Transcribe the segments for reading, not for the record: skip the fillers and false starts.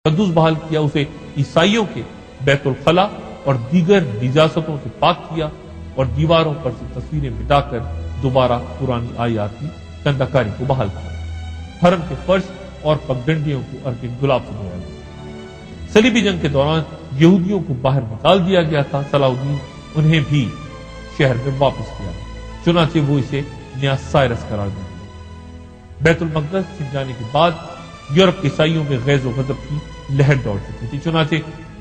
قدس بحال کیا، اسے عیسائیوں کے بیت الخلا اور دیگر نجاستوں سے پاک کیا اور دیواروں پر سے تصویریں مٹا کر دوبارہ پرانی آیات کی کندہ کاری کو بحال کیا۔ حرم کے فرش اور پگڈنڈیوں کو عرق گلاب سے دھویا گیا۔ صلیبی جنگ کے دوران یہودیوں کو باہر نکال دیا گیا تھا، صلاح الدین انہیں بھی شہر میں واپس کیا، چنانچہ وہ اسے نیا سائرس قرار دیا۔ بیت المقدس چھن جانے کے بعد یورپ کے عیسائیوں میں غیظ و غضب کی لہر دوڑ چکی تھی، چنانچہ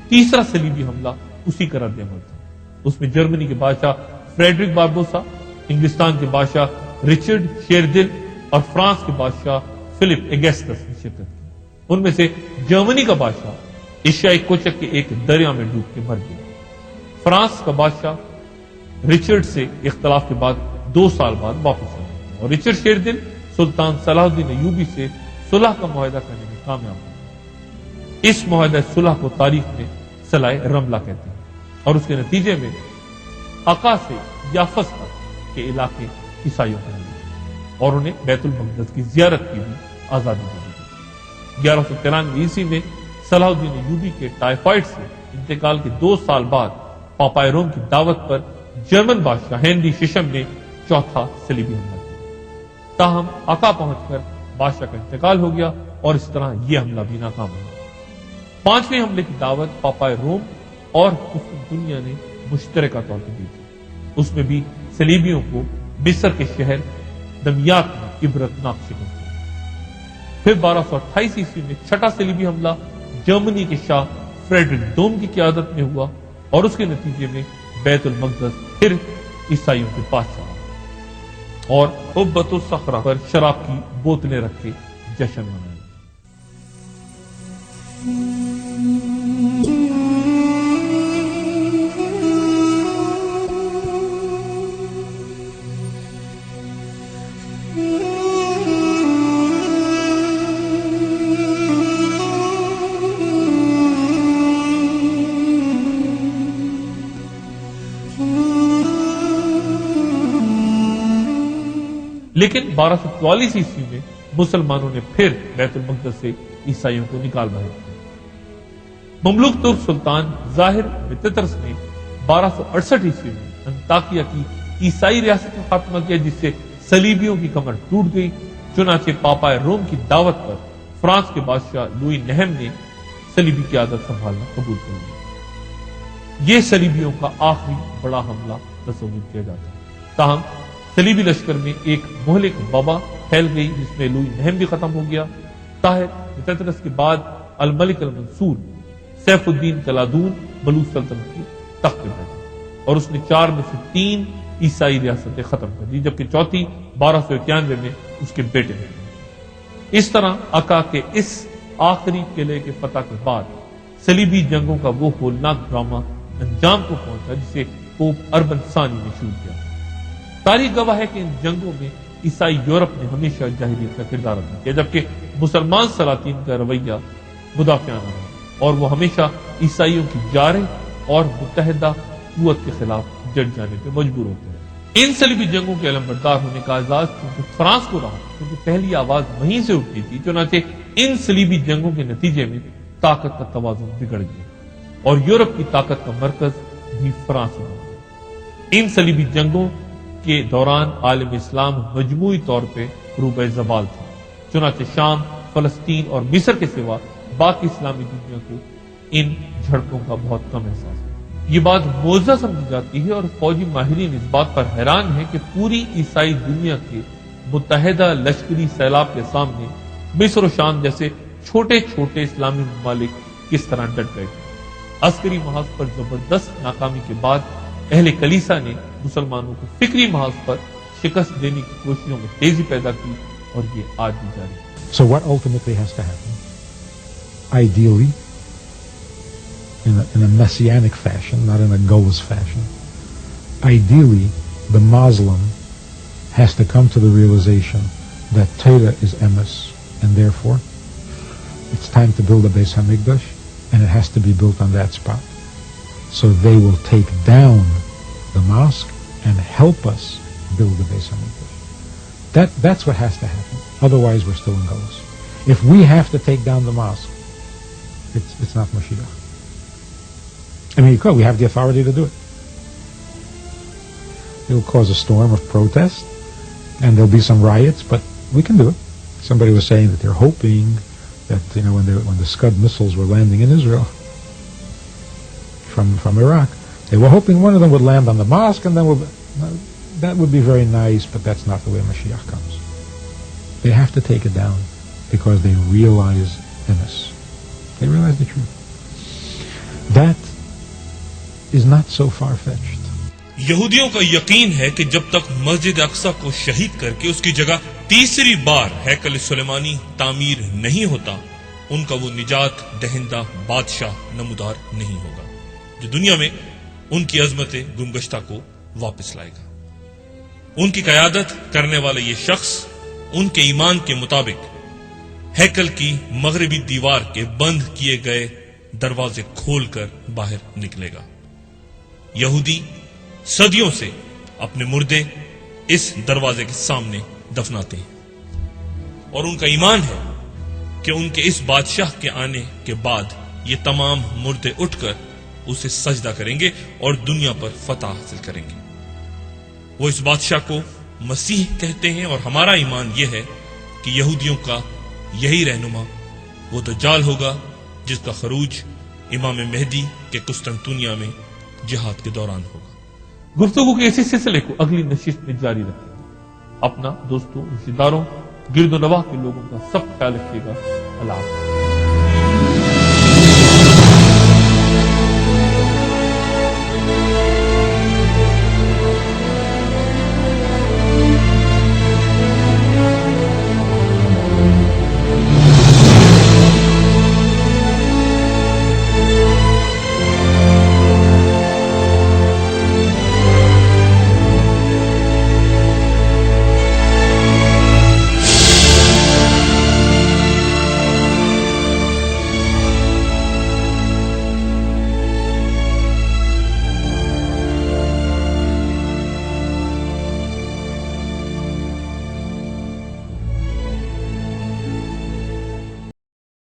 تیسرا صلیبی حملہ اسی کا رد عمل تھا۔ اس میں جرمنی کے بادشاہ فریڈرک باربوسا، انگلستان کے بادشاہ رچرڈ شیردل اور فرانس کے بادشاہ فلپ ایگسٹس نے شرکت کی۔ ان میں سے جرمنی کا بادشاہ ایشیائی کوچک کے ایک دریا میں ڈوب کے مر گیا۔ فرانس کا بادشاہ رچرڈ سے اختلاف کے بعد 2 سال بعد واپس آیا اور رچرڈ شیردل سلطان صلاح الدین ایوبی سے صلح کا معاہدہ کرنے میں کامیاب ہوا۔ اس معاہدہ صلح کو تاریخ میں صلح رملہ کہتے ہیں اور اس کے نتیجے میں عقا سے یافس تک کے علاقے عیسائیوں کو ملے اور انہیں بیت المقدس کی زیارت کی بھی آزادی دی گئی۔ 1193 عیسوی میں صلاح الدین ایوبی کے ٹائیفائڈ سے انتقال کے 2 سال بعد پاپائے روم کی دعوت پر جرمن بادشاہ ہنری ششم نے چوتھا صلیبی حملہ کیا، تاہم عقا پہنچ کر بادشاہ کا انتقال ہو گیا اور اس طرح یہ حملہ بھی ناکام ہوا۔ 5ویں حملے کی دعوت پاپائے روم اور مسلم دنیا نے مشترکہ طور پر دی تھی، اس میں بھی صلیبیوں کو مصر کے شہر دمیاط میں عبرتناک شکست دی۔ پھر 1228 عیسوی میں چھٹا صلیبی حملہ جرمنی کے شاہ فریڈرک دوم کی قیادت میں ہوا اور اس کے نتیجے میں بیت المقدس پھر عیسائیوں کے پاس چلا اور قبۃ الصخرہ پر شراب کی بوتلیں رکھ کے جشن منایا۔ لیکن 1244 عیسوی میں مسلمانوں نے پھر بیت المقدس سے عیسائیوں کو نکال باہر کیا۔ مملوک ترک سلطان ظاہر بطرس نے 1268 عیسوی میں انطاکیہ کی عیسائی ریاست کا خاتمہ کیا، جس سے صلیبیوں کی کمر ٹوٹ گئی، چنانچہ پاپائے روم کی دعوت پر فرانس کے بادشاہ لوئی نہم نے صلیبی قیادت سنبھالنا قبول کر لیا۔ یہ صلیبیوں کا آخری بڑا حملہ تصور کیا جاتا ہے، تاہم صلیبی لشکر میں ایک مہلک وبا پھیل گئی جس میں لوئی نہم بھی ختم ہو گیا۔ طاہر بطرس کے بعد الملک المنصور سیف الدین کلادون بلوچ سلطنت کی تخت پر بیٹھے اور اس نے 4 میں سے 3 عیسائی ریاستیں ختم کر دی، جبکہ چوتھی 1291 میں اس کے بیٹے نے۔ اس طرح عقا کے اس آخری قلعے کے فتح کے بعد صلیبی جنگوں کا وہ ہولناک ڈرامہ انجام کو پہنچا جسے پوپ اربن ثانی نے شروع کیا۔ تاریخ گواہ ہے کہ ان جنگوں میں عیسائی یورپ نے ہمیشہ جاہلیت کا کردار ادا کیا، جبکہ مسلمان سلاطین کا رویہ مدافعانہ رہا اور وہ ہمیشہ عیسائیوں کی جارح اور متحدہ قوت کے خلاف جٹ جانے پہ مجبور ہوتے رہے۔ ان صلیبی جنگوں کے علمبردار ہونے کا اعزاز چونکہ فرانس کو رہا، کیونکہ پہلی آواز وہیں سے اٹھتی تھی، چنانچہ ان صلیبی جنگوں کے نتیجے میں طاقت کا توازن بگڑ گیا اور یورپ کی طاقت کا مرکز بھی فرانس ہوا۔ ان صلیبی جنگوں کے دوران عالم اسلام مجموعی طور پہ روبہ زوال تھا، چنانچہ شام، فلسطین اور مصر کے سوا باقی اسلامی دنیا کو ان جھڑپوں کا بہت کم احساس ہے۔ یہ بات معجزہ سمجھی جاتی ہے اور فوجی ماہرین اس بات پر حیران ہیں کہ پوری عیسائی دنیا کے متحدہ لشکری سیلاب کے سامنے مصر و شام جیسے چھوٹے چھوٹے اسلامی ممالک کس طرح ڈٹ گئے تھے۔ عسکری محاذ پر زبردست ناکامی کے بعد اہل کلیسا نے مسلمانوں کو فکری محاذ پر شکست دینے کی کوششوں میں تیزی پیدا کی اور یہ آج بھی جاری ہے۔ So what ultimately has to happen? Ideally, in a messianic fashion, not in a Golas fashion, ideally the Muslim has to come to the realization that Torah is emes, and therefore it's time to build a Beis HaMikdash, and it has to be built on that spot. So they will take down the mosque and help us build the Beis HaMikdash. That's what has to happen. Otherwise, we're still in Golas. If we have to take down the mosque It's not Mashiach. I mean, we have the authority to do it. It will cause a storm of protest, and there'll be some riots, but we can do it. Somebody was saying that they're hoping that, when the Scud missiles were landing in Israel from Iraq, they were hoping one of them would land on the mosque, and then that would be very nice, but that's not the way Mashiach comes. They have to take it down because they realize emes. They realize the truth. That is not so far-fetched. یہودیوں کا یقین ہے کہ جب تک مسجد اقصی کو شہید کر کے اس کی جگہ تیسری بار ہیکل سلیمانی تعمیر نہیں ہوتا، ان کا وہ نجات دہندہ بادشاہ نمودار نہیں ہوگا جو دنیا میں ان کی عظمت گمگشتہ کو واپس لائے گا. ان کی قیادت کرنے والا یہ شخص ان کے ایمان کے مطابق ہیکل کی مغربی دیوار کے بند کیے گئے دروازے کھول کر باہر نکلے گا. یہودی صدیوں سے اپنے مردے اس دروازے کے سامنے دفناتے ہیں اور ان کا ایمان ہے کہ ان کے اس بادشاہ کے آنے کے بعد یہ تمام مردے اٹھ کر اسے سجدہ کریں گے اور دنیا پر فتح حاصل کریں گے. وہ اس بادشاہ کو مسیح کہتے ہیں اور ہمارا ایمان یہ ہے کہ یہودیوں کا یہی رہنما وہ دجال ہوگا جس کا خروج امام مہدی کے قسطنطنیہ میں جہاد کے دوران ہوگا. گفتگو کے اسی سلسلے کو اگلی نشست میں جاری رکھیں گے. اپنا، دوستوں، رشتہ داروں، گرد و نواح کے لوگوں کا سب خیال رکھیے گا. اللہ حافظ.